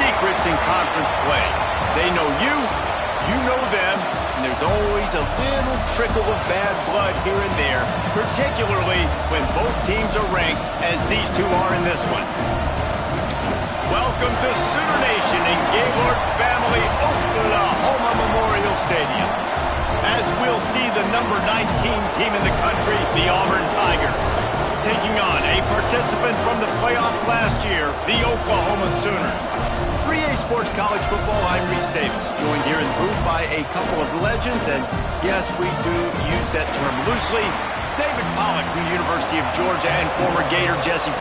secrets in conference play. They know you, you know them, and there's always a little trickle of bad blood here and there, particularly when both teams are ranked, as these two are in this one. Welcome to Sooner Nation in Gaylord Family Oklahoma Memorial Stadium, as we'll see the number 19 team in the country, the Auburn Tigers, taking on a participant from the playoff last year, the Oklahoma Sooners. 3A Sports College Football, I'm Reese Davis, joined here in the booth by a couple of legends, and yes, we do use that term loosely. David Pollack from the University of Georgia and former Gator Jesse.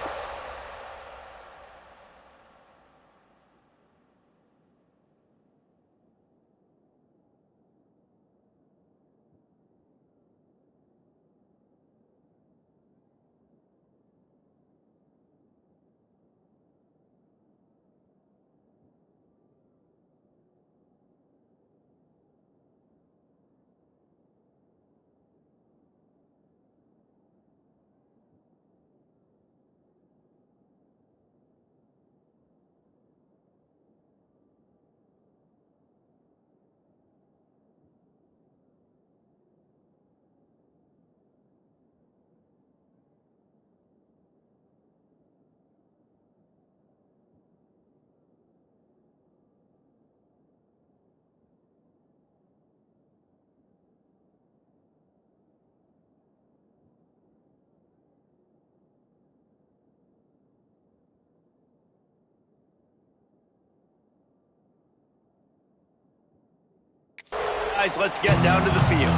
Guys, let's get down to the field.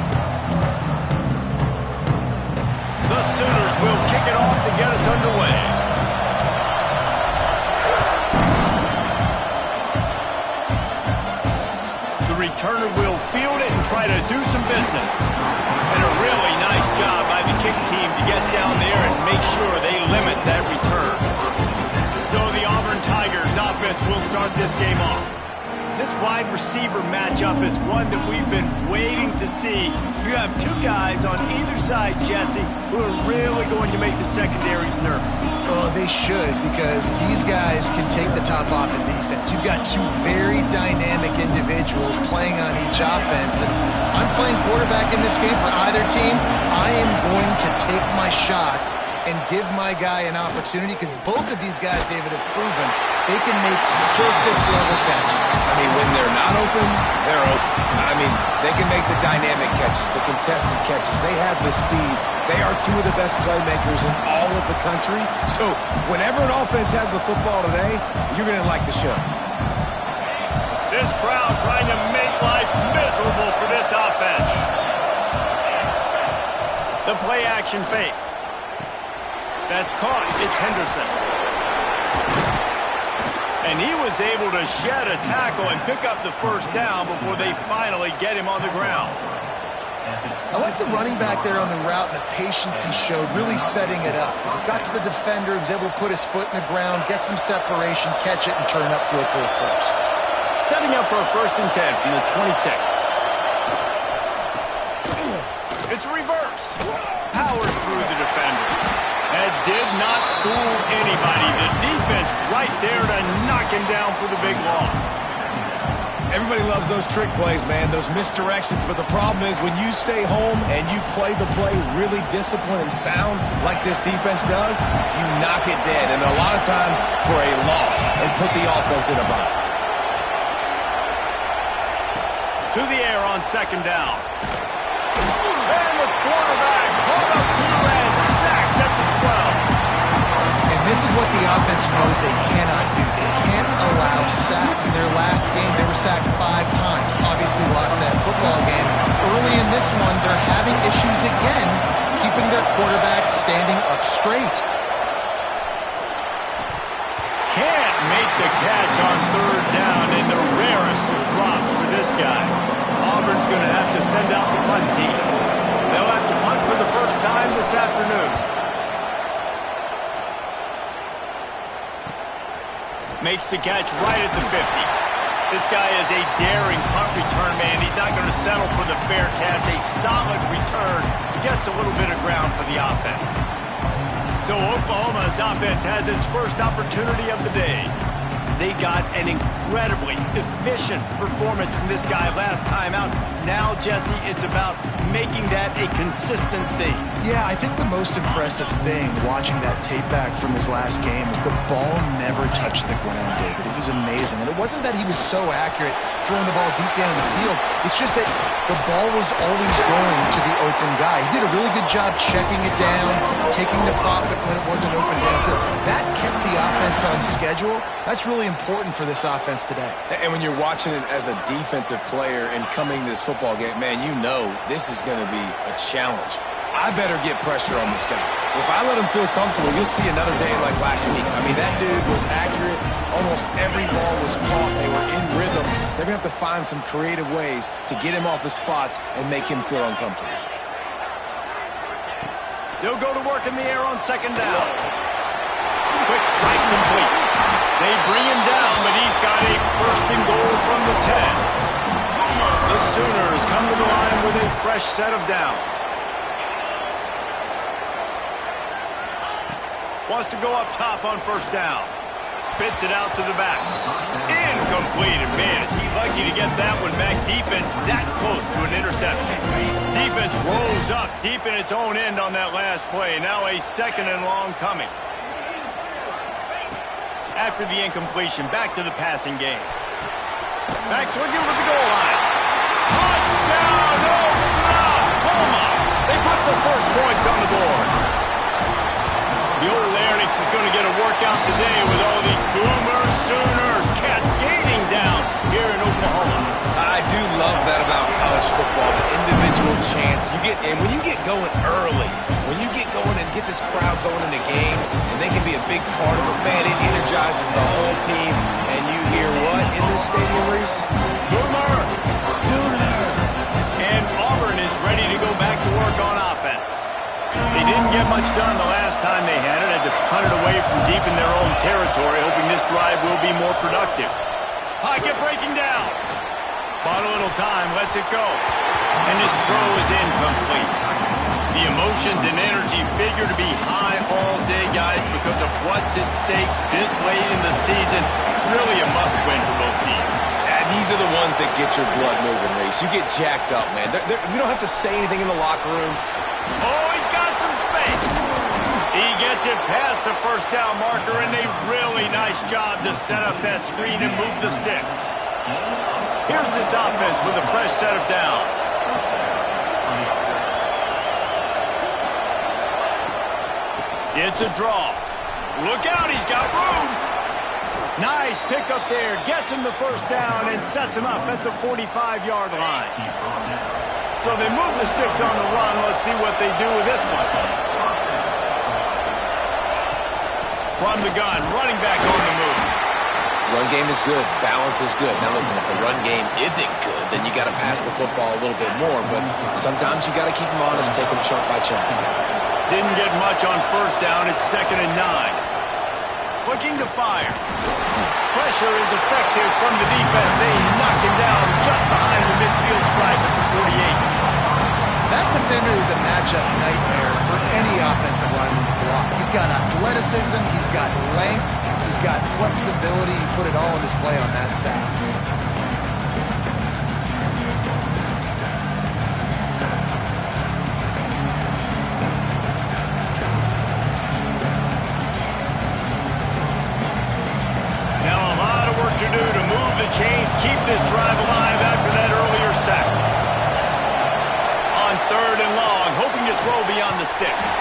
The Sooners will kick it off to get us underway. The returner will field it and try to do some business. And a really nice job by the kick team to get down there and make sure they limit that return. So the Auburn Tigers offense will start this game off. This wide receiver matchup is one that we've been waiting to see. You have two guys on either side, Jesse, who are really going to make the secondaries nervous. Well, they should, because these guys can take the top off in defense. You've got two very dynamic individuals playing on each offense. And if I'm playing quarterback in this game for either team, I am going to take my shots and give my guy an opportunity, because both of these guys, David, have proven they can make circus-level catches. I mean, when they're not open, they're open. I mean, they can make the dynamic catches, the contested catches. They have the speed. They are two of the best playmakers in all of the country. So whenever an offense has the football today, you're going to like the show. This crowd trying to make life miserable for this offense. The play-action fake. That's caught. It's Henderson. And he was able to shed a tackle and pick up the first down before they finally get him on the ground. I like the running back there on the route and the patience he showed, really setting it up. Got to the defender, was able to put his foot in the ground, get some separation, catch it, and turn upfield for a first. Setting up for a 1st and 10 from the 26. It's a reverse. Powers through the defender. That did not fool anybody. The defense right there to knock him down for the big loss. Everybody loves those trick plays, man, those misdirections, but the problem is when you stay home and you play the play really disciplined and sound like this defense does, you knock it dead, and a lot of times for a loss, and put the offense in a bind. To the air on 2nd down. And the quarterback caught up to and sacked at the 12. And this is what the offense knows they cannot do. They can't allow sacks. In their last game, they were sacked 5 times. Obviously lost that football game. Early in this one, they're having issues again, keeping their quarterback standing up straight. Can't make the catch on 3rd down, in the rarest of drops for this guy. Auburn's going to have to send out the punt team. They'll have to punt for the first time this afternoon. Makes the catch right at the 50. This guy is a daring punt return man. He's not going to settle for the fair catch. A solid return. Gets a little bit of ground for the offense. So Oklahoma's offense has its first opportunity of the day. They got an incredibly efficient performance from this guy last time out. Now, Jesse, it's about making that a consistent thing. Yeah, I think the most impressive thing watching that tape back from his last game is the ball never touched the ground, David. It was amazing. And it wasn't that he was so accurate throwing the ball deep down the field. It's just that the ball was always going to the open guy. He did a really good job checking it down, taking the profit when it wasn't open downfield. That kept the offense on schedule. That's really important for this offense today. And when you're watching it as a defensive player and coming to this football game, man, you know this is going to be a challenge. I better get pressure on this guy. If I let him feel comfortable, you'll see another day like last week. I mean, that dude was accurate. Almost every ball was caught. They were in rhythm. They're going to have to find some creative ways to get him off his spots and make him feel uncomfortable. They'll go to work in the air on second down. Quick strike complete. They bring him down, but he's got a first and goal from the 10. The Sooners come to the line with a fresh set of downs. Wants to go up top on first down. Spits it out to the back. Incomplete. And man, is he lucky to get that one back. Defense that close to an interception. Defense rose up deep in its own end on that last play. Now a second and long coming. After the incompletion, back to the passing game. Back swinging with the goal line. Touchdown, Oklahoma! They put the first points on the board. The old Larynx is going to get a workout today with all these Boomer Sooners cascading down here in Oklahoma. I do love that about college football, the individual chance you get. And when you get going early, when you get going and get this crowd going in the game, and they can be a big part of it, man, it energizes the whole team. And you hear what in this stadium, Reese? Boomer Sooner! And Auburn is ready to go back to work on offense. They didn't get much done the last time they had it. Had to punt it away from deep in their own territory, hoping this drive will be more productive. Pocket breaking down. Bought a little time, lets it go. And his throw is incomplete. The emotions and energy figure to be high all day, guys, because of what's at stake this late in the season. Really a must-win for both teams. These are the ones that get your blood moving, Reese. You get jacked up, man. We don't have to say anything in the locker room. Oh, he's got some space. He gets it past the first down marker, and a really nice job to set up that screen and move the sticks. Here's this offense with a fresh set of downs. It's a draw. Look out, he's got room. Nice pickup there. Gets him the first down and sets him up at the 45-yard line. So they move the sticks on the run. Let's see what they do with this one. From the gun, running back on the move. Run game is good. Balance is good. Now listen, if the run game isn't good, then you got to pass the football a little bit more. But sometimes you got to keep them honest, take them chunk by chunk. Didn't get much on first down. It's 2nd and 9. Looking to fire. Pressure is effective from the defense. They knock him down just behind the midfield stripe at the 48. That defender is a matchup nightmare for any offensive lineman to block. He's got athleticism, he's got length, he's got flexibility. He put it all on display on that side. To do to move the chains, keep this drive alive after that earlier sack. On 3rd and long, hoping to throw beyond the sticks.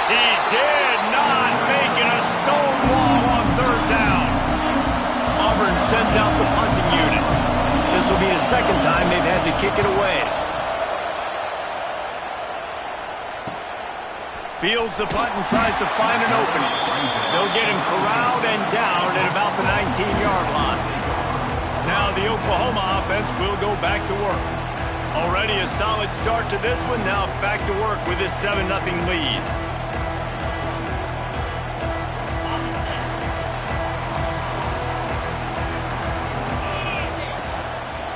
He did not make it a stone wall on 3rd down. Auburn sends out the punting unit. This will be the second time they've had to kick it away. Fields the punt and tries to find an opening. They'll get him corralled and down at about the 19-yard line. Now the Oklahoma offense will go back to work. Already a solid start to this one. Now back to work with this 7-0 lead.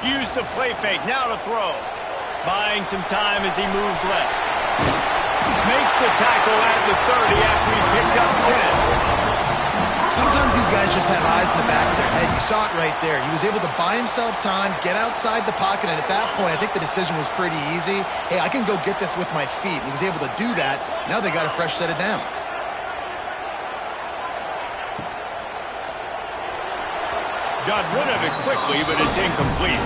Use the play fake. Now to throw. Buying some time as he moves left. Makes the tackle at the 30 after he picked up 10. Sometimes these guys just have eyes in the back of their head. You saw it right there. He was able to buy himself time, get outside the pocket, and at that point, I think the decision was pretty easy. Hey, I can go get this with my feet. And he was able to do that. Now they got a fresh set of downs. Got rid of it quickly, but it's incomplete.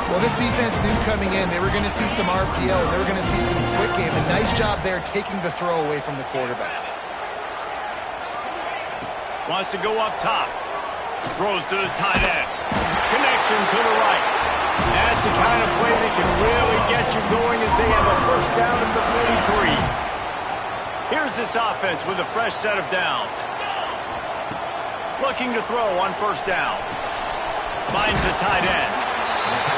Well, this defense knew coming in they were going to see some RPO. They were going to see some quick game. A nice job there taking the throw away from the quarterback. Wants to go up top. Throws to the tight end. Connection to the right. That's the kind of play that can really get you going as they have a first down at the 43. Here's this offense with a fresh set of downs. Looking to throw on first down. Finds the tight end.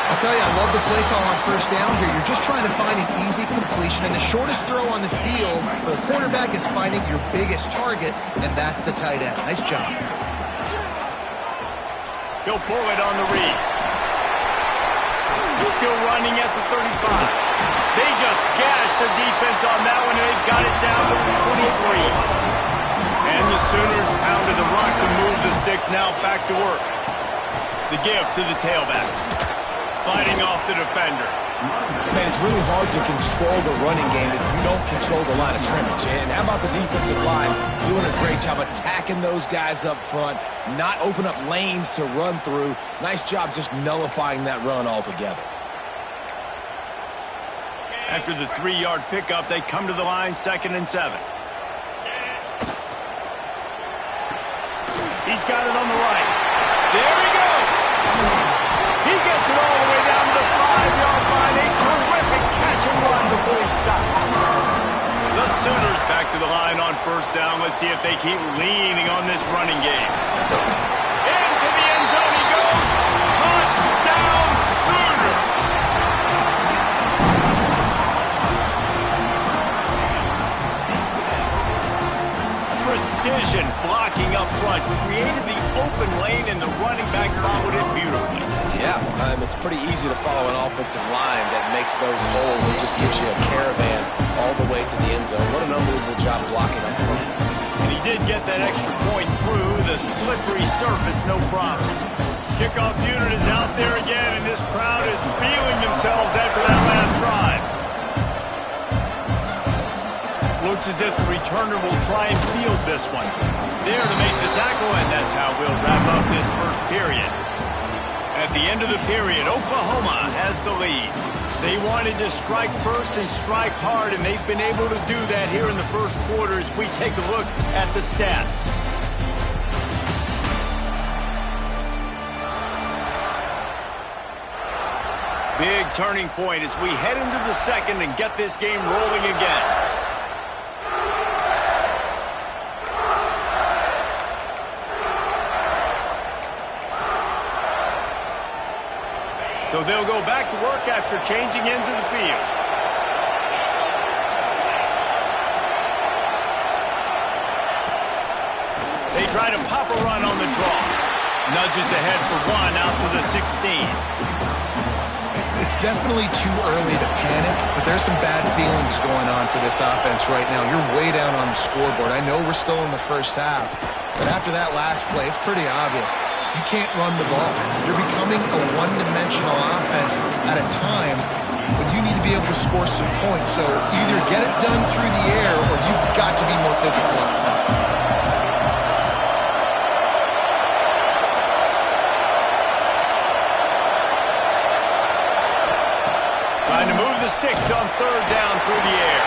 I'll tell you, I love the play call on first down here. You're just trying to find an easy completion, and the shortest throw on the field for the quarterback is finding your biggest target, and that's the tight end. Nice job. He'll pull it on the read. He's still running at the 35. They just gashed the defense on that one, and they've got it down to the 23. And the Sooners pounded the rock to move the sticks. Now back to work. The give to the tailback. Fighting off the defender. Man, it's really hard to control the running game if you don't control the line of scrimmage. And how about the defensive line doing a great job attacking those guys up front, not open up lanes to run through. Nice job just nullifying that run altogether. After the 3-yard pickup, they come to the line 2nd and 7. He's got it on the right. There he goes. He gets it all the way down to the 5-yard line. A terrific catch and run before he stopped. The Sooners back to the line on first down. Let's see if they keep leaning on this running game. Into the end zone he goes. Touchdown Sooners. Precision blocking up front created the open lane, and the running back followed it beautifully. Yeah, it's pretty easy to follow an offensive line that makes those holes and just gives you a caravan all the way to the end zone. What an unbelievable job blocking up front. And he did get that extra point through the slippery surface, no problem. Kickoff unit is out there again, and this crowd is feeling themselves after that last drive. Looks as if the returner will try and field this one. There to make the tackle, and that's how we'll wrap up this first period. At the end of the period, Oklahoma has the lead. They wanted to strike first and strike hard, and they've been able to do that here in the first quarter as we take a look at the stats. Big turning point as we head into the second and get this game rolling again. So they'll go back to work after changing into the field. They try to pop a run on the draw. Nudges ahead for one out to the 16. It's definitely too early to panic, but there's some bad feelings going on for this offense right now. You're way down on the scoreboard. I know we're still in the first half, but after that last play, it's pretty obvious. You can't run the ball. You're becoming a one-dimensional offense at a time when you need to be able to score some points. So either get it done through the air or you've got to be more physical up front. Trying to move the sticks on third down through the air.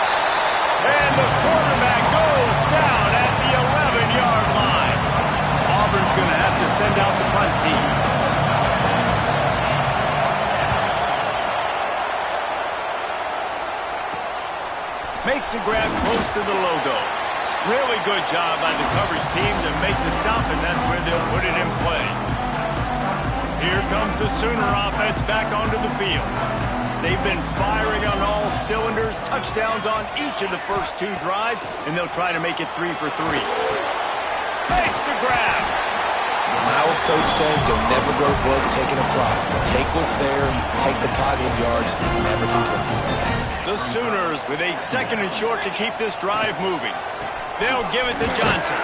And the quarterback goes down at the 11-yard line. Auburn's going to have to send out the punt team. Makes the grab close to the logo. Really good job by the coverage team to make the stop, and that's where they'll put it in play. Here comes the Sooner offense back onto the field. They've been firing on all cylinders, touchdowns on each of the first 2 drives, and they'll try to make it 3 for 3. Makes the grab. Our coach said you'll never go broke taking a profit. Take what's there, take the positive yards, never complain. The Sooners with a 2nd and short to keep this drive moving. They'll give it to Johnson.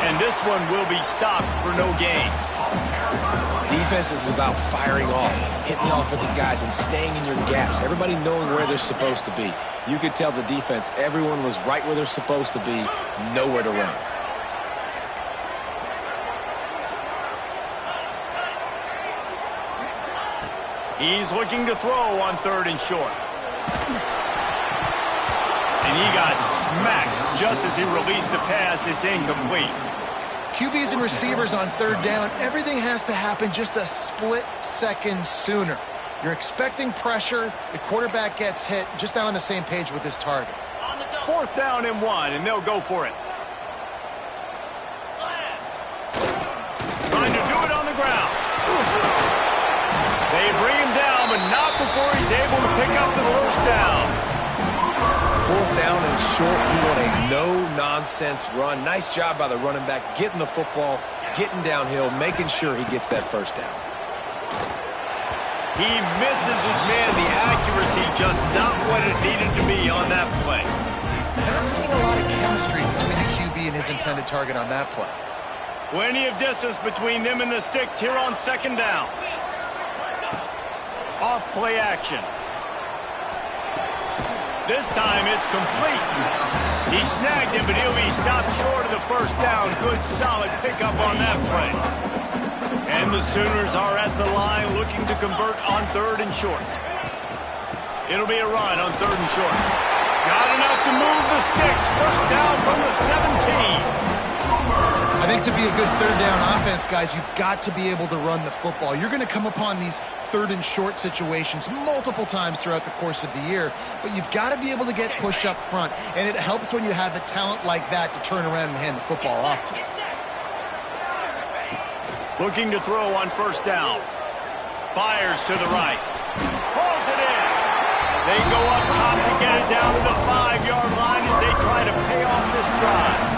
And this one will be stopped for no gain. Defense is about firing off, hitting the offensive guys, and staying in your gaps. Everybody knowing where they're supposed to be. You could tell the defense, everyone was right where they're supposed to be, nowhere to run. He's looking to throw on 3rd and short. And he got smacked just as he released the pass. It's incomplete. QBs and receivers on 3rd down, everything has to happen just a split second sooner. You're expecting pressure, the quarterback gets hit, just not on the same page with his target. 4th down and 1, and they'll go for it. Trying to do it on the ground. They bring him down, but not before he's able to pick up the 1st down. 4th down and short. You want a no-nonsense run. Nice job by the running back, getting the football, getting downhill, making sure he gets that 1st down. He misses his man. The accuracy just not what it needed to be on that play. Not seeing a lot of chemistry between the QB and his intended target on that play. Plenty of distance between them and the sticks here on 2nd down. Off play action. This time it's complete. He snagged him, but he'll be stopped short of the 1st down. Good, solid pickup on that play. And the Sooners are at the line looking to convert on 3rd and short. It'll be a run on 3rd and short. Got enough to move the sticks. 1st down from the 17. I think to be a good 3rd down offense, guys, you've got to be able to run the football. You're going to come upon these 3rd and short situations multiple times throughout the course of the year, but you've got to be able to get push up front, and it helps when you have a talent like that to turn around and hand the football off to. Looking to throw on 1st down. Fires to the right. Pulls it in. They go up top to get it down to the 5-yard line as they try to pay off this drive.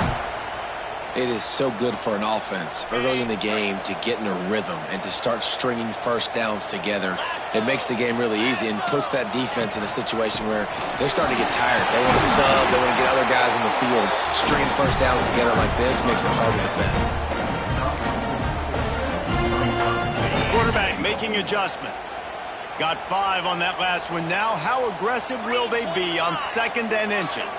It is so good for an offense early in the game to get in a rhythm and to start stringing 1st downs together. It makes the game really easy and puts that defense in a situation where they're starting to get tired. They want to sub. They want to get other guys in the field. Stringing 1st downs together like this makes it hard to defend. Quarterback making adjustments. Got 5 on that last one. Now, how aggressive will they be on 2nd and inches?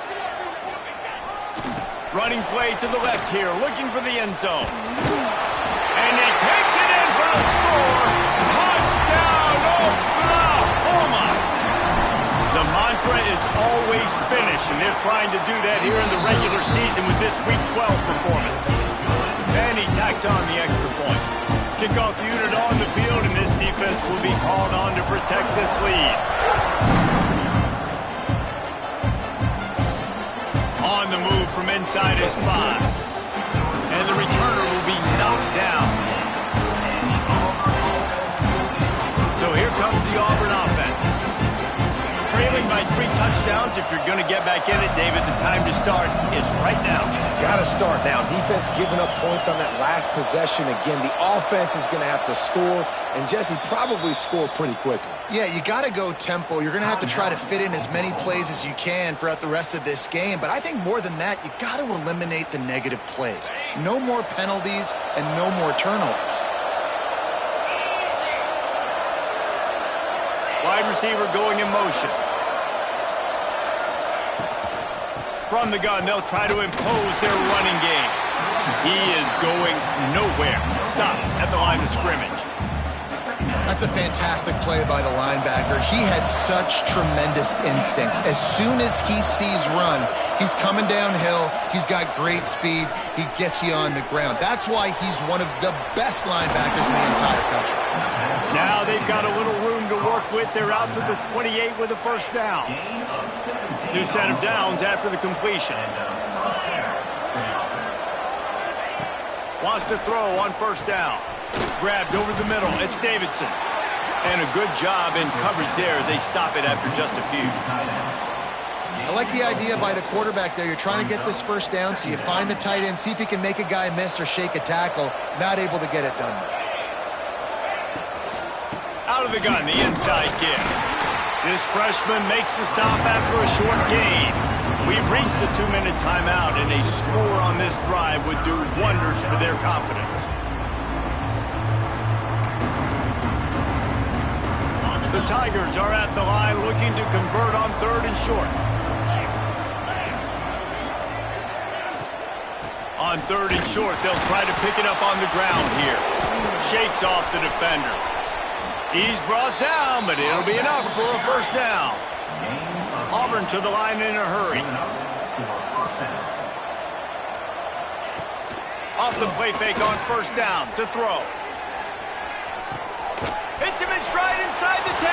Running play to the left here, looking for the end zone. And he takes it in for the score. Touchdown, Oklahoma! The mantra is always finish, and they're trying to do that here in the regular season with this Week 12 performance. And he tacks on the extra point. Kickoff unit on the field, and this defense will be called on to protect this lead. On the move from inside his 5. And the returner will be knocked down. So here comes the Auburn offense. Trailing by 3 touchdowns. If you're going to get back in it, David, the time to start is right now. Got to start now. Defense giving up points on that last possession. Again, the offense is going to have to score, and Jesse probably score pretty quickly. Yeah, you got to go tempo. You're going to have to try to fit in as many plays as you can throughout the rest of this game. But I think more than that, you got to eliminate the negative plays. No more penalties and no more turnovers. Wide receiver going in motion. From the gun, they'll try to impose their running game. He is going nowhere. Stop at the line of scrimmage. That's a fantastic play by the linebacker. He has such tremendous instincts. As soon as he sees run, he's coming downhill. He's got great speed. He gets you on the ground. That's why he's one of the best linebackers in the entire country. Now they've got a little room to work with. They're out to the 28 with a 1st down. New set of downs after the completion. Wants to throw on 1st down. Grabbed over the middle. It's Davidson. And a good job in coverage there as they stop it after just a few. I like the idea by the quarterback there. You're trying to get this 1st down, so you find the tight end, see if he can make a guy miss or shake a tackle. Not able to get it done. Out of the gun, the inside give. This freshman makes the stop after a short gain. We've reached the 2-minute timeout, and a score on this drive would do wonders for their confidence. The Tigers are at the line looking to convert on 3rd and short. On 3rd and short, they'll try to pick it up on the ground here. Shakes off the defender. He's brought down, but it'll be enough for a first down. Auburn to the line in a hurry. Off the play fake on 1st down to throw. Hits him in stride inside the 10.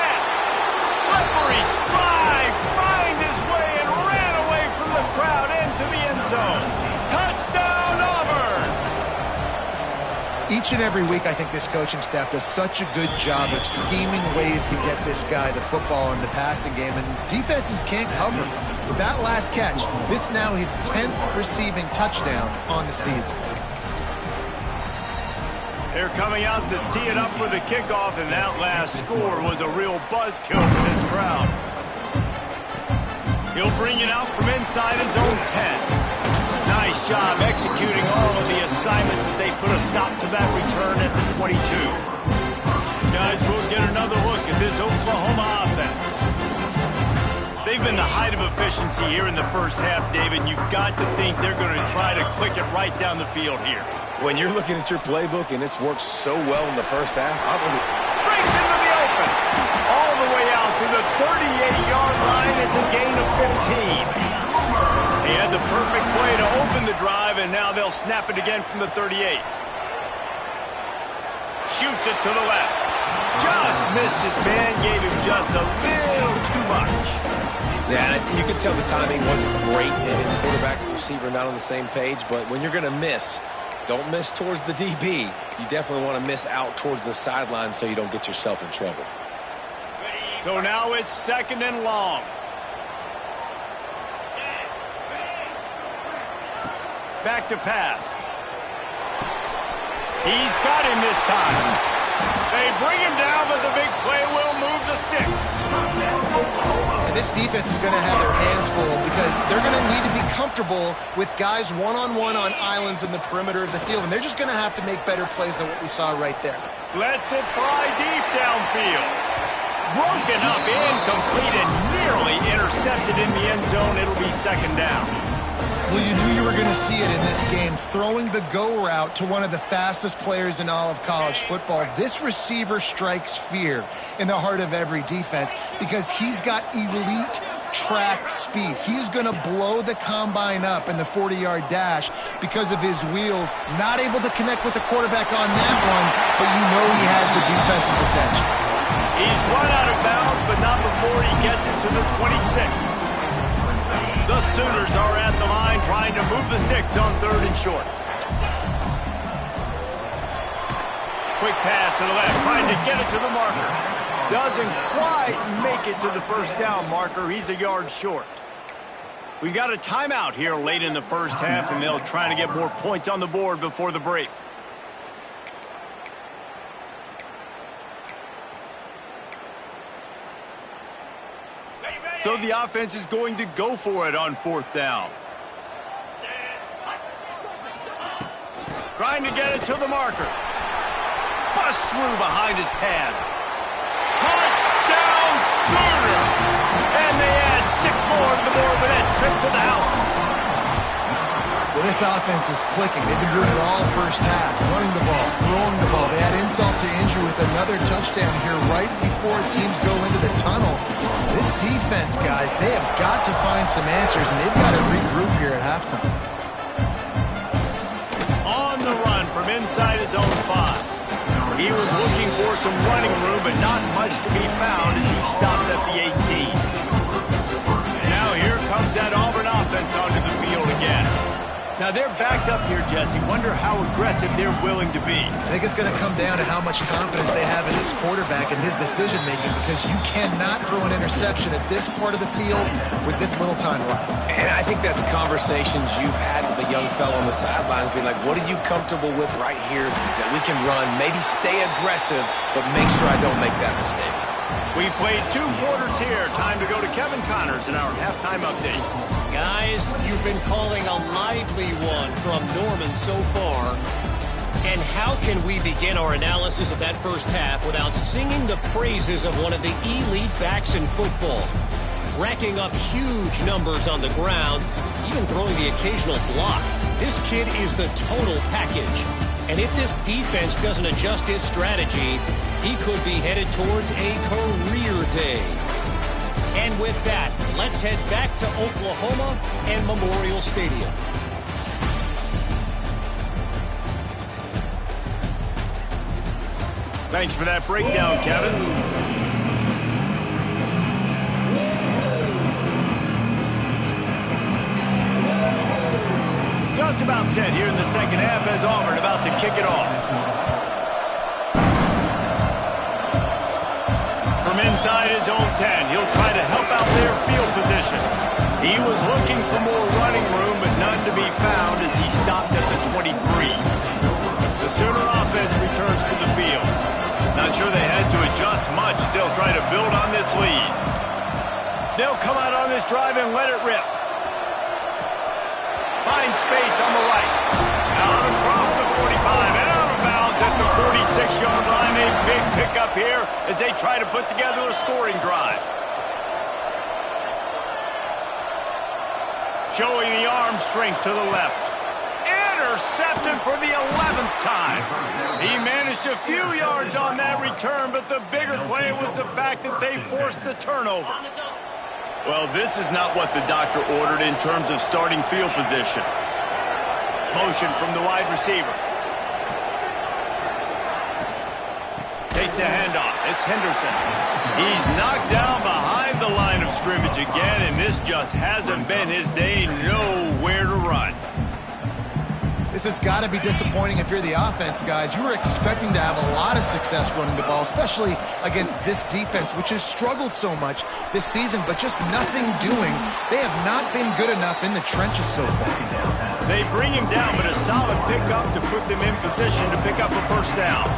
Slippery slide. Find his way and ran away from the crowd into the end zone. Touchdown, Auburn! Each and every week, I think this coaching staff does such a good job of scheming ways to get this guy the football in the passing game, and defenses can't cover him. With that last catch, this is now his 10th receiving touchdown on the season. They're coming out to tee it up for the kickoff, and that last score was a real buzzkill for this crowd. He'll bring it out from inside his own 10. Nice job executing all of the assignments as they put a stop to that return at the 22. Guys, we'll get another look at this Oklahoma offense. They've been the height of efficiency here in the first half, David. You've got to think they're going to try to click it right down the field here. When you're looking at your playbook and it's worked so well in the first half, brings him to the open. All the way out to the 38-yard line. It's a gain of 15. He had the perfect play to open the drive, and now they'll snap it again from the 38. Shoots it to the left. Just missed his man, gave him just a little too much. Yeah, you could tell the timing wasn't great, and the quarterback and receiver not on the same page, but when you're going to miss, don't miss towards the DB. You definitely want to miss out towards the sideline so you don't get yourself in trouble. So now it's 2nd and long. Back to pass. He's got him this time. They bring him down, but the big play will move the sticks. And this defense is going to have their hands full because they're going to need to be comfortable with guys one-on-one on islands in the perimeter of the field, and they're just going to have to make better plays than what we saw right there. Lets it fly deep downfield. Broken up, incomplete, and nearly intercepted in the end zone. It'll be 2nd down. Well, you knew you were going to see it in this game, throwing the go route to one of the fastest players in all of college football. This receiver strikes fear in the heart of every defense because he's got elite track speed. He's going to blow the combine up in the 40-yard dash because of his wheels. Not able to connect with the quarterback on that one, but you know he has the defense's attention. He's run out of bounds, but not before he gets it to the 26. The Sooners are at the line trying to move the sticks on 3rd and short. Quick pass to the left, trying to get it to the marker. Doesn't quite make it to the 1st down marker. He's a yard short. We got a timeout here late in the first half, and they'll try to get more points on the board before the break. So the offense is going to go for it on 4th down. Trying to get it to the marker. Bust through behind his pad. Touchdown Sooners! And they add 6 more to the board with that trip to the house. Well, this offense is clicking. They've been doing it all first half, running the ball, throwing the ball. They add insult to injury with another touchdown here right before teams go into the tunnel. This defense, guys, they have got to find some answers, and they've got to regroup here at halftime. On the run from inside his own 5. He was looking for some running room, but not much to be found as he stopped at the 18. Now here comes that Auburn offense onto the field again. Now they're backed up here, Jesse. Wonder how aggressive they're willing to be. I think it's going to come down to how much confidence they have in this quarterback and his decision-making, because you cannot throw an interception at this part of the field with this little time left. And I think that's conversations you've had with a young fellow on the sidelines, being like, what are you comfortable with right here that we can run? Maybe stay aggressive, but make sure I don't make that mistake. We played 2 quarters here. Time to go to Kevin Connors in our halftime update. Guys, you've been calling a lively one from Norman so far. And how can we begin our analysis of that first half without singing the praises of one of the elite backs in football? Racking up huge numbers on the ground, even throwing the occasional block. This kid is the total package. And if this defense doesn't adjust its strategy, he could be headed towards a career day. And with that, let's head back to Oklahoma and Memorial Stadium. Thanks for that breakdown, Kevin. Just about set here in the second half as Auburn about to kick it off. From inside his own 10, he'll try to help out their field position. He was looking for more running room, but none to be found as he stopped at the 23. The Sooner offense returns to the field. Not sure they had to adjust much as they'll try to build on this lead. They'll come out on this drive and let it rip. Find space on the right. Out across the 45 and out of bounds at the 46-yard line. A big pickup here as they try to put together a scoring drive. Showing the arm strength to the left. Intercepted for the 11th time. He managed a few yards on that return, but the bigger play was the fact that they forced the turnover. Well, this is not what the doctor ordered in terms of starting field position. Motion from the wide receiver. Takes the handoff. It's Henderson. He's knocked down behind the line of scrimmage again, and this just hasn't been his day. Nowhere to run. This has got to be disappointing if you're the offense, guys. You were expecting to have a lot of success running the ball, especially against this defense, which has struggled so much this season, but just nothing doing. They have not been good enough in the trenches so far. They bring him down, but a solid pickup to put them in position to pick up a first down.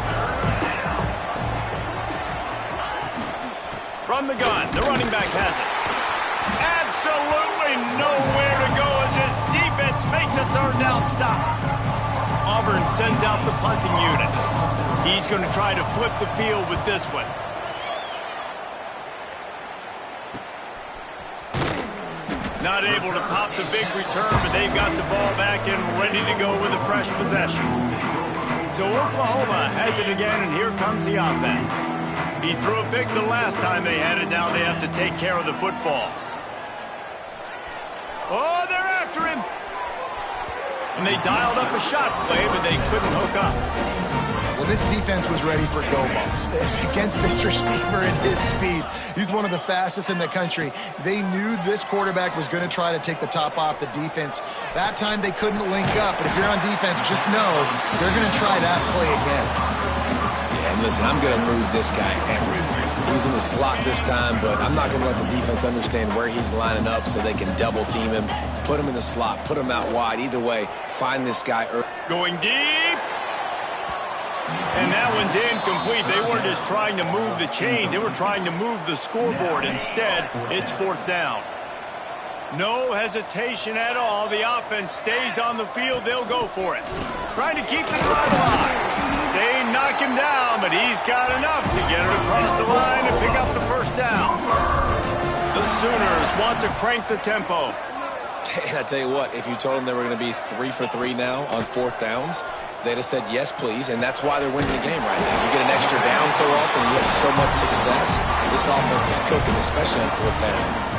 From the gun, the running back has it. Absolutely nowhere to go as this defense makes a third down stop. Auburn sends out the punting unit. He's going to try to flip the field with this one. Not able to pop the big return, but they've got the ball back and ready to go with a fresh possession. So Oklahoma has it again, and here comes the offense. He threw a pick the last time they had it. Now they have to take care of the football. Oh, they're after him. And they dialed up a shot play, but they couldn't hook up. Well, this defense was ready for go balls. Against this receiver and his speed, he's one of the fastest in the country. They knew this quarterback was going to try to take the top off the defense. That time they couldn't link up, but if you're on defense, just know they're going to try that play again. Yeah, and listen, I'm going to move this guy everywhere. He was in the slot this time, but I'm not going to let the defense understand where he's lining up so they can double team him, put him in the slot, put him out wide. Either way, find this guy early. Going deep. And that one's incomplete. They weren't just trying to move the chains. They were trying to move the scoreboard. Instead, it's fourth down. No hesitation at all. The offense stays on the field. They'll go for it. Trying to keep the drive alive. They knock him down, but he's got enough to get it across the line and pick up the first down. The Sooners want to crank the tempo. And I tell you what, if you told them they were going to be 3 for 3 now on fourth downs, they'd have said yes, please, and that's why they're winning the game right now. You get an extra down so often, you have so much success. This offense is cooking, especially on fourth down.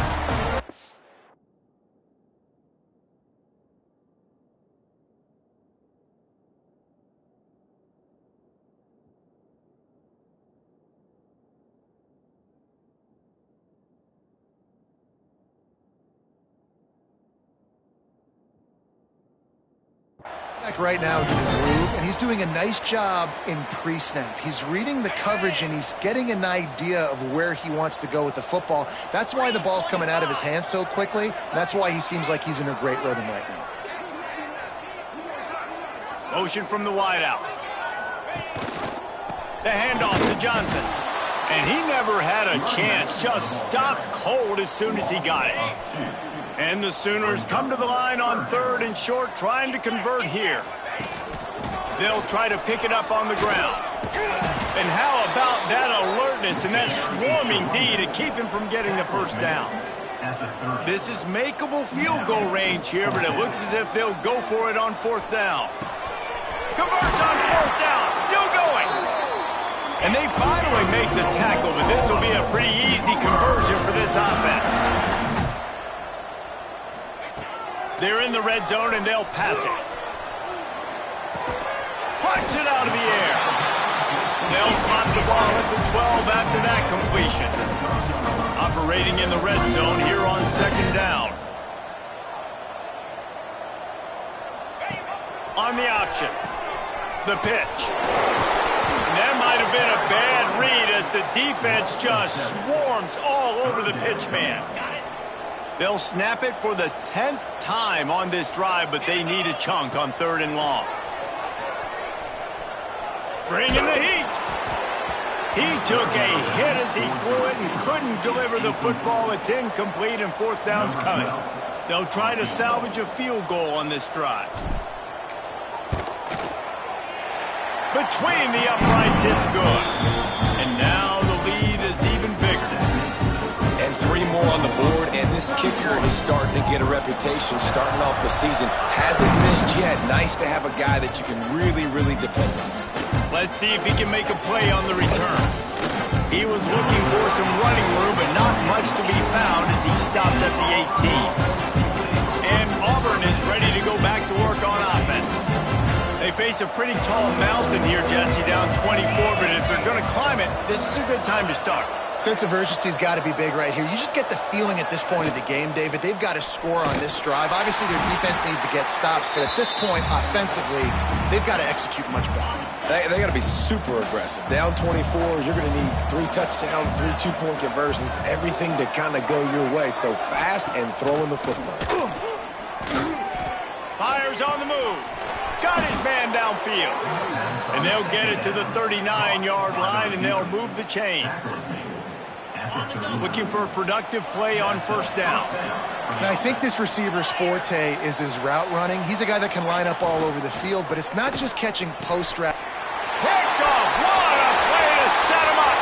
Right now is in a groove, and he's doing a nice job in pre-snap. He's reading the coverage, and he's getting an idea of where he wants to go with the football. That's why the ball's coming out of his hands so quickly. That's why he seems like he's in a great rhythm right now. Motion from the wideout. The handoff to Johnson. And he never had a chance, just stopped cold as soon as he got it. And the Sooners come to the line on 3rd and short, trying to convert here. They'll try to pick it up on the ground. And how about that alertness and that swarming D to keep him from getting the first down? This is makeable field goal range here, but it looks as if they'll go for it on 4th down. Converts on 4th down, still going. And they finally make the tackle, but this will be a pretty easy conversion for this offense. They're in the red zone, and they'll pass it. Punch it out of the air. They'll spot the ball at the 12 after that completion. Operating in the red zone here on 2nd down. On the option. The pitch. That might have been a bad read as the defense just swarms all over the pitch man. They'll snap it for the 10th time on this drive, but they need a chunk on 3rd and long. Bringing the heat. He took a hit as he threw it and couldn't deliver the football. It's incomplete and 4th down's coming. They'll try to salvage a field goal on this drive. Between the uprights, it's good. And now the lead is even bigger. And 3 more on the board, and this kicker is starting to get a reputation starting off the season. Hasn't missed yet. Nice to have a guy that you can really, really depend on. Let's see if he can make a play on the return. He was looking for some running room, but not much to be found as he stopped at the 18. And Auburn is ready to go back to work on offense. They face a pretty tall mountain here, Jesse, down 24, but if they're going to climb it, this is a good time to start. Sense of urgency's got to be big right here. You just get the feeling at this point of the game, David, they've got to score on this drive. Obviously, their defense needs to get stops, but at this point, offensively, they've got to execute much better. They got to be super aggressive. Down 24, you're going to need 3 touchdowns, 3 2-point conversions, everything to kind of go your way. So fast and throwing the football. Fires on the move. Got his man downfield. And they'll get it to the 39-yard line, and they'll move the chains. Looking for a productive play on 1st down. And I think this receiver's forte is his route running. He's a guy that can line up all over the field, but it's not just catching post route. Picked off. What a play to set him up.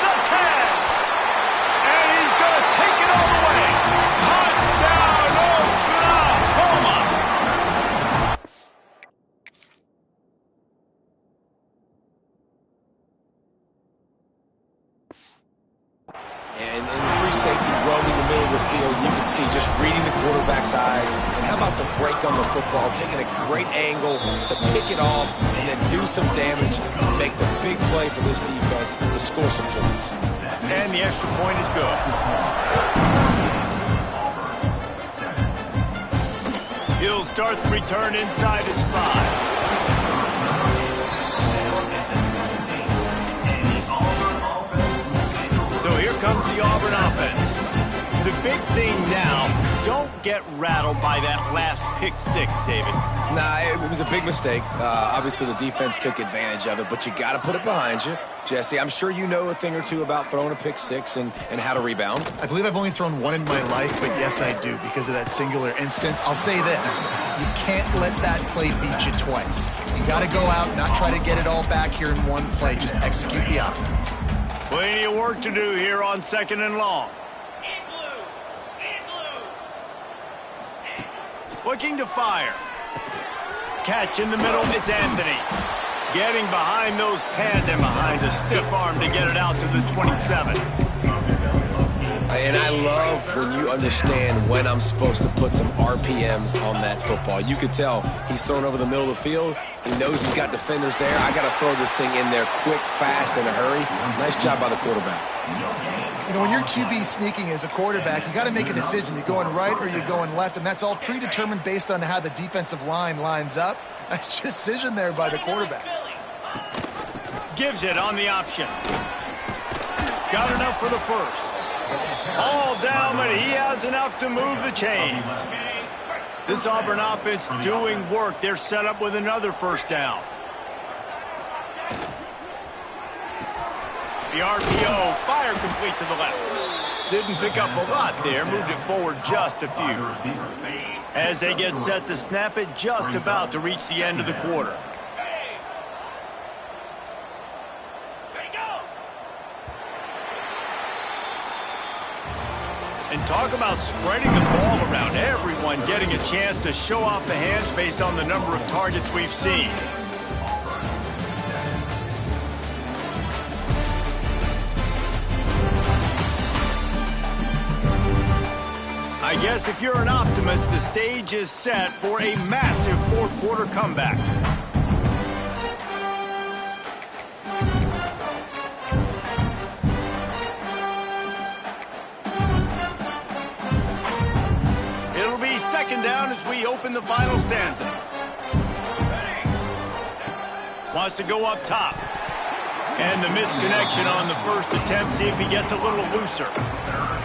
The 10. And he's going to take it all the way. Touchdown, Oklahoma. And in the free safety roaming the middle of the field, you can see just reading the quarterback's eyes. And how about the break on the football, taking a great angle to pick it off and then do some damage and make the big play for this defense to score some points. And the extra point is good. He'll start the return inside his 5. So here comes the Auburn offense. The big thing now, don't get rattled by that last pick 6, David. Nah, it was a big mistake. Obviously, the defense took advantage of it, but you got to put it behind you. Jesse, I'm sure you know a thing or two about throwing a pick 6 and how to rebound. I believe I've only thrown 1 in my life, but yes, I do because of that singular instance. I'll say this. You can't let that play beat you twice. You got to go out and not try to get it all back here in one play. Just execute the offense. Plenty of work to do here on 2nd and long. Looking to fire. Catch in the middle, it's Anthony. Getting behind those pads and behind a stiff arm to get it out to the 27. And I love when you understand when I'm supposed to put some RPMs on that football. You could tell he's thrown over the middle of the field. He knows he's got defenders there. I got to throw this thing in there quick, fast, in a hurry. Nice job by the quarterback. You know, when you're QB sneaking as a quarterback, you got to make a decision. You're going right or you're going left, and that's all predetermined based on how the defensive line lines up. Nice decision there by the quarterback. Gives it on the option. Got enough for the first. All down, but he has enough to move the chains. This Auburn offense doing work. They're set up with another 1st down. The RPO, fire complete to the left. Didn't pick up a lot there, moved it forward just a few. As they get set to snap it, just about to reach the end of the quarter. And talk about spreading the ball around, everyone getting a chance to show off the hands based on the number of targets we've seen. I guess if you're an optimist, the stage is set for a massive fourth quarter comeback. It'll be second down as we open the final stanza. Wants to go up top. And the misconnection on the first attempt. See if he gets a little looser.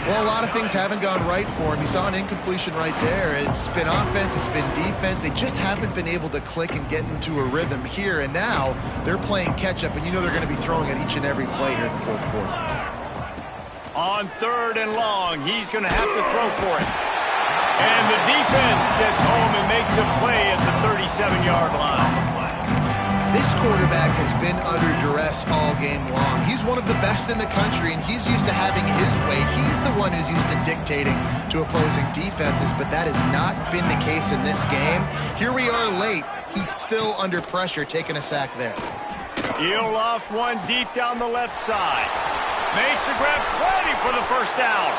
Well, a lot of things haven't gone right for him. You saw an incompletion right there. It's been offense, it's been defense. They just haven't been able to click and get into a rhythm here. And now they're playing catch-up, and you know they're going to be throwing at each and every play here in the fourth quarter. On third and long, he's going to have to throw for it. And the defense gets home and makes a play at the 37-yard line. This quarterback has been under duress all game long. He's one of the best in the country, and he's used to having his way. He's the one who's used to dictating to opposing defenses, but that has not been the case in this game. Here we are late. He's still under pressure, taking a sack there. He'll loft one deep down the left side. Makes the grab, plenty for the first down.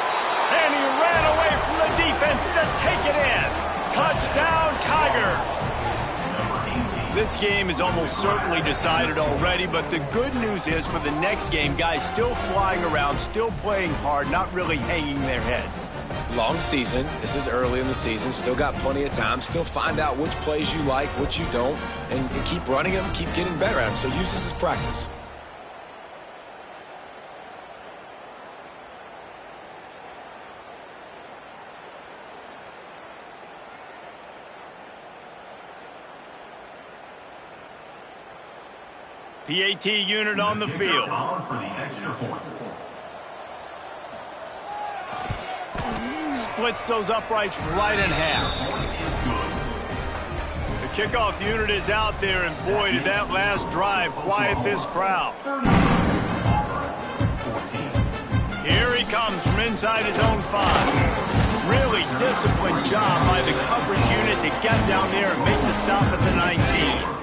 And he ran away from the defense to take it in. Touchdown, Tigers. This game is almost certainly decided already, but the good news is for the next game, guys still flying around, still playing hard, not really hanging their heads. Long season. This is early in the season. Still got plenty of time. Still find out which plays you like, which you don't, and keep running them, keep getting better at them. So use this as practice. PAT unit on the field. Splits those uprights right in half. The kickoff unit is out there, and boy, did that last drive quiet this crowd. Here he comes from inside his own 5. Really disciplined job by the coverage unit to get down there and make the stop at the 19.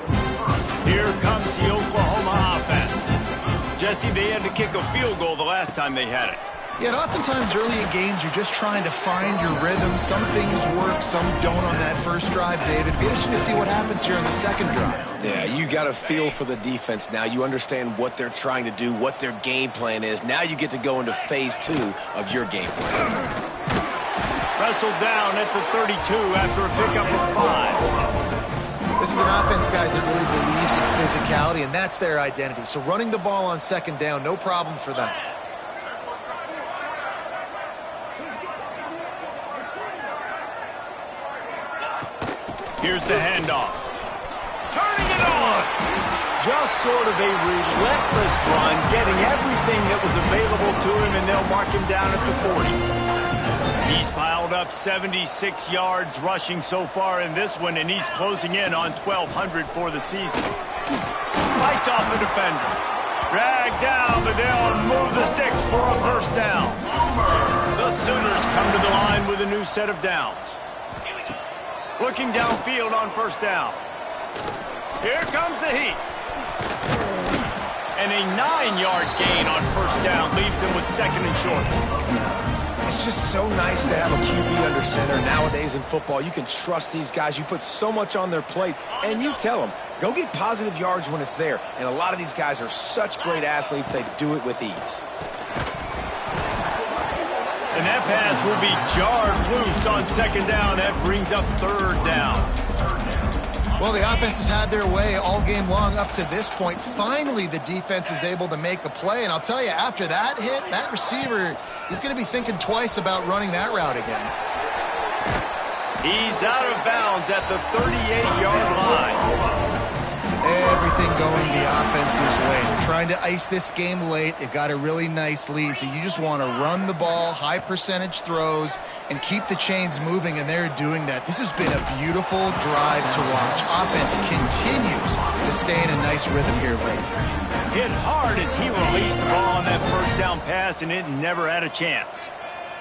Here comes the Oklahoma offense. Jesse, they had to kick a field goal the last time they had it. Yeah, and oftentimes early in games, you're just trying to find your rhythm. Some things work, some don't on that first drive, David. It'd be interesting to see what happens here on the second drive. Yeah, you got a feel for the defense now. You understand what they're trying to do, what their game plan is. Now you get to go into phase 2 of your game plan. Wrestled down at the 32 after a pickup of 5. This is an offense, guys, that really believes in physicality, and that's their identity. So running the ball on second down, no problem for them. Here's the handoff. Turning it on! Just sort of a relentless run, getting everything that was available to him, and they'll mark him down at the 40. He's piled up 76 yards rushing so far in this one, and he's closing in on 1,200 for the season. Fights off the defender. Dragged down, but they'll move the sticks for a first down. The Sooners come to the line with a new set of downs. Looking downfield on first down. Here comes the heat. And a 9-yard gain on first down leaves them with second and short. It's just so nice to have a QB under center. Nowadays in football, you can trust these guys. You put so much on their plate, and you tell them, go get positive yards when it's there. And a lot of these guys are such great athletes, they do it with ease. And that pass will be jarred loose on second down. That brings up third down. Well, the offense has had their way all game long up to this point. Finally, the defense is able to make a play. And I'll tell you, after that hit, that receiver is going to be thinking twice about running that route again. He's out of bounds at the 38-yard line. Everything going the offense's way. They're trying to ice this game late. They've got a really nice lead, so you just want to run the ball, high percentage throws, and keep the chains moving, and they're doing that. This has been a beautiful drive to watch. Offense continues to stay in a nice rhythm here late. Hit hard as he released the ball on that first down pass, and it never had a chance.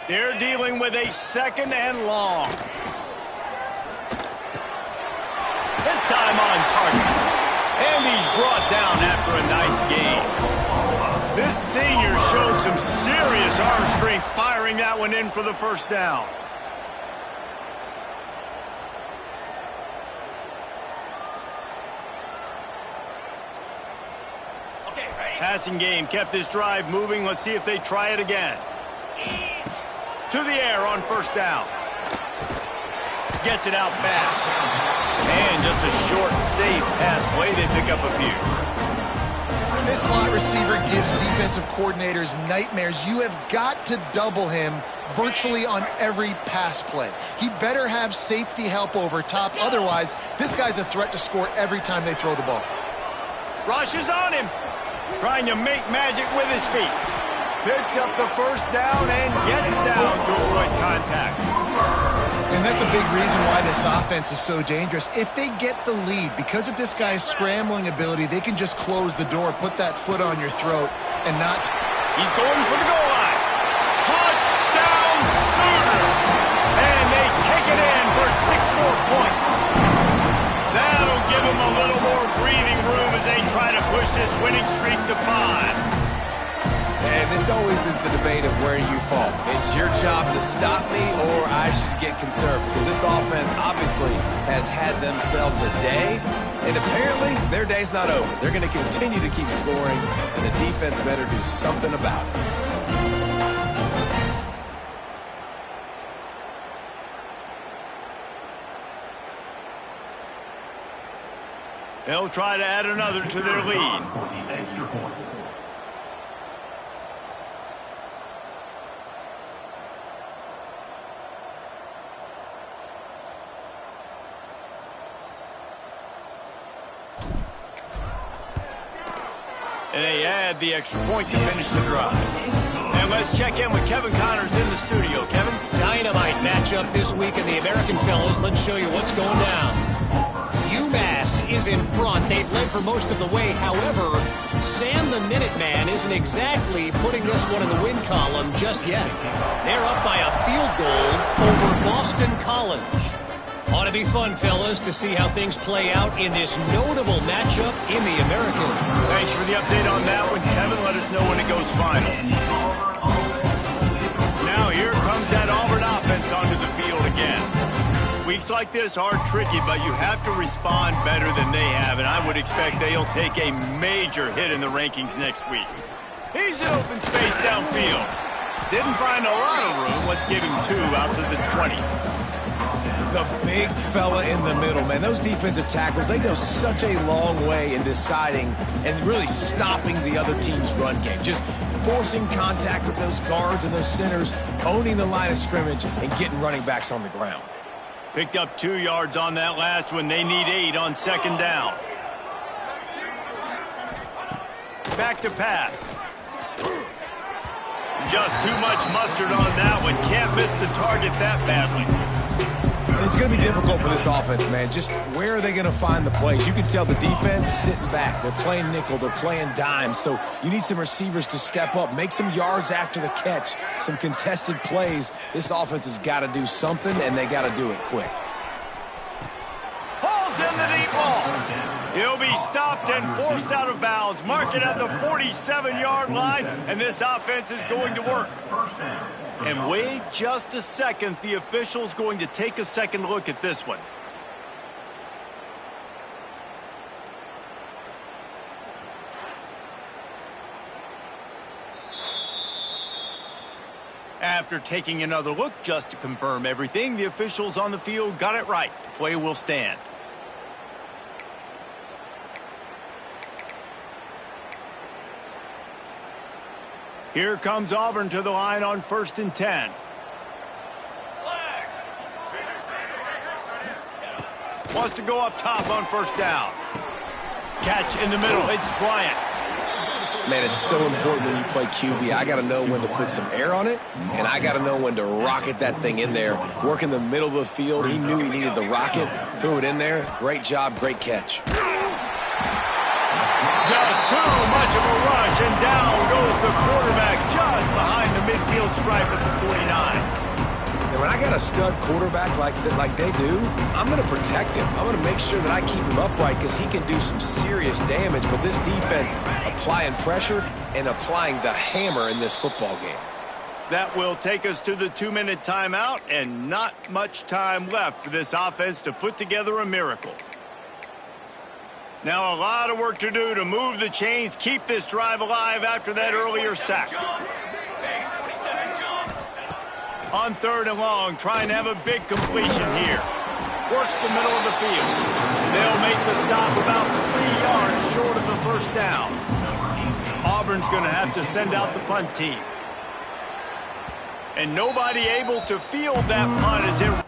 They're dealing with a 2nd and long. This time on target. And he's brought down after a nice gain. This senior showed some serious arm strength firing that one in for the first down. Passing game kept this drive moving. Let's see if they try it again. To the air on first down. Gets it out fast. And just a short, safe pass play. They pick up a few. This slot receiver gives defensive coordinators nightmares. You have got to double him virtually on every pass play. He better have safety help over top. Otherwise, this guy's a threat to score every time they throw the ball. Rushes on him. Trying to make magic with his feet. Picks up the first down and gets down to avoid contact. And that's a big reason why this offense is so dangerous. If they get the lead, because of this guy's scrambling ability, they can just close the door, put that foot on your throat, and not... He's going for the goal line. Touchdown, Sooner! And they take it in for 6 more points. That'll give them a little more breathing room as they try to push this winning streak to 5. And this always is the debate of where you fall. It's your job to stop me, or I should get conservative. Because this offense obviously has had themselves a day, and apparently their day's not over. They're going to continue to keep scoring, and the defense better do something about it. They'll try to add another to their lead. And they add the extra point to finish the drive. And let's check in with Kevin Connors in the studio. Kevin? Dynamite matchup this week in the American fellas. Let's show you what's going down. UMass is in front. They've led for most of the way. However, Sam the Minuteman isn't exactly putting this one in the win column just yet. They're up by a field goal over Boston College. Ought to be fun, fellas, to see how things play out in this notable matchup in the American. Thanks for the update on that one, Kevin. Let us know when it goes final. Now here comes that Auburn offense onto the field again. Weeks like this are tricky, but you have to respond better than they have, and I would expect they'll take a major hit in the rankings next week. He's in open space downfield. Didn't find a lot of room. Let's give him 2 out to the 20. The big fella in the middle, man. Those defensive tackles, they go such a long way in deciding and really stopping the other team's run game. Just forcing contact with those guards and those centers, owning the line of scrimmage, and getting running backs on the ground. Picked up 2 yards on that last one. They need 8 on 2nd down. Back to pass. Just too much mustard on that one. Can't miss the target that badly. And it's going to be difficult for this offense, man. Just where are they going to find the plays? You can tell the defense sitting back. They're playing nickel. They're playing dime. So you need some receivers to step up, make some yards after the catch, some contested plays. This offense has got to do something, and they got to do it quick. Hauls in the deep ball. He'll be stopped and forced out of bounds. Mark it at the 47-yard line, and this offense is going to work. And wait just a second. The official's going to take a second look at this one. After taking another look just to confirm everything, the officials on the field got it right. The play will stand. Here comes Auburn to the line on 1st and 10. Wants to go up top on 1st down. Catch in the middle. It's Bryant. Man, it's so important when you play QB. I got to know when to put some air on it, and I got to know when to rocket that thing in there. Work in the middle of the field. He knew he needed the rocket, threw it in there. Great job, great catch. Just too much of a rush, and down goes the quarterback just behind the midfield stripe at the 49. And when I got a stud quarterback like they do, I'm going to protect him. I'm going to make sure that I keep him upright because he can do some serious damage. But this defense applying pressure and applying the hammer in this football game. That will take us to the 2-minute timeout, and not much time left for this offense to put together a miracle. Now a lot of work to do to move the chains, keep this drive alive after that earlier sack. On 3rd and long, trying to have a big completion here. Works the middle of the field. They'll make the stop about 3 yards short of the first down. Auburn's going to have to send out the punt team. And nobody able to field that punt as it...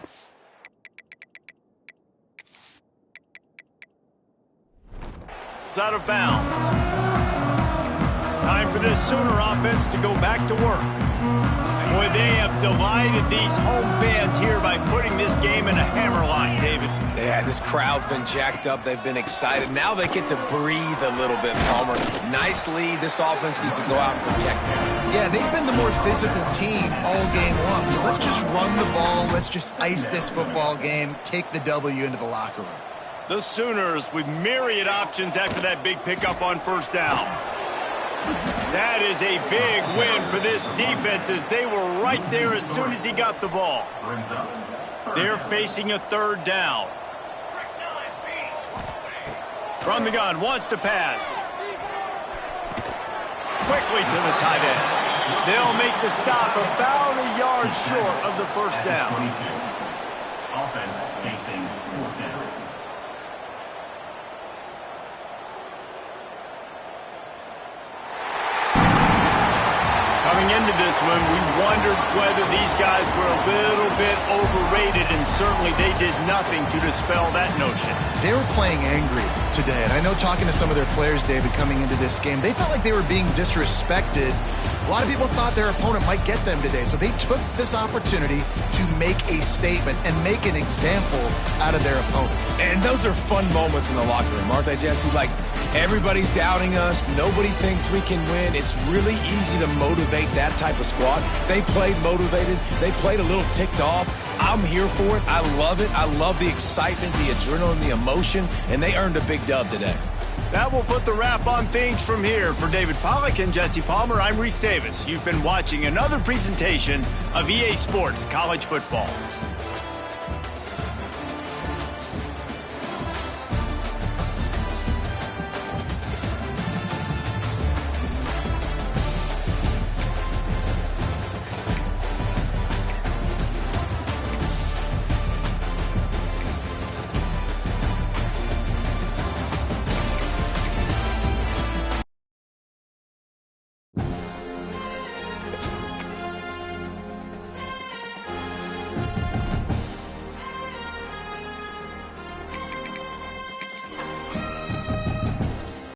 It's out of bounds. Time for this Sooner offense to go back to work. Boy, they have delighted these home fans here by putting this game in a hammerlock, David. Yeah, this crowd's been jacked up. They've been excited. Now they get to breathe a little bit, Palmer. Nice lead. This offense needs to go out and protect it. Yeah, they've been the more physical team all game long. So let's just run the ball. Let's just ice this football game. Take the W into the locker room. The Sooners with myriad options after that big pickup on first down. That is a big win for this defense as they were right there as soon as he got the ball. They're facing a 3rd down. From the gun, wants to pass. Quickly to the tight end. They'll make the stop about a yard short of the first down. Offense facing 4th down. Coming into this one, we wondered whether these guys were a little bit overrated, and certainly they did nothing to dispel that notion. They were playing angry today, and I know talking to some of their players, David, coming into this game, they felt like they were being disrespected. A lot of people thought their opponent might get them today, so they took this opportunity to make a statement and make an example out of their opponent. And those are fun moments in the locker room, aren't they, Jesse? Like, everybody's doubting us. Nobody thinks we can win. It's really easy to motivate that type of squad. They played motivated. They played a little ticked off. I'm here for it. I love it. I love the excitement, the adrenaline, the emotion, and they earned a big dub today. That will put the wrap on things from here. For David Pollack and Jesse Palmer, I'm Reese Davis. You've been watching another presentation of EA Sports College Football.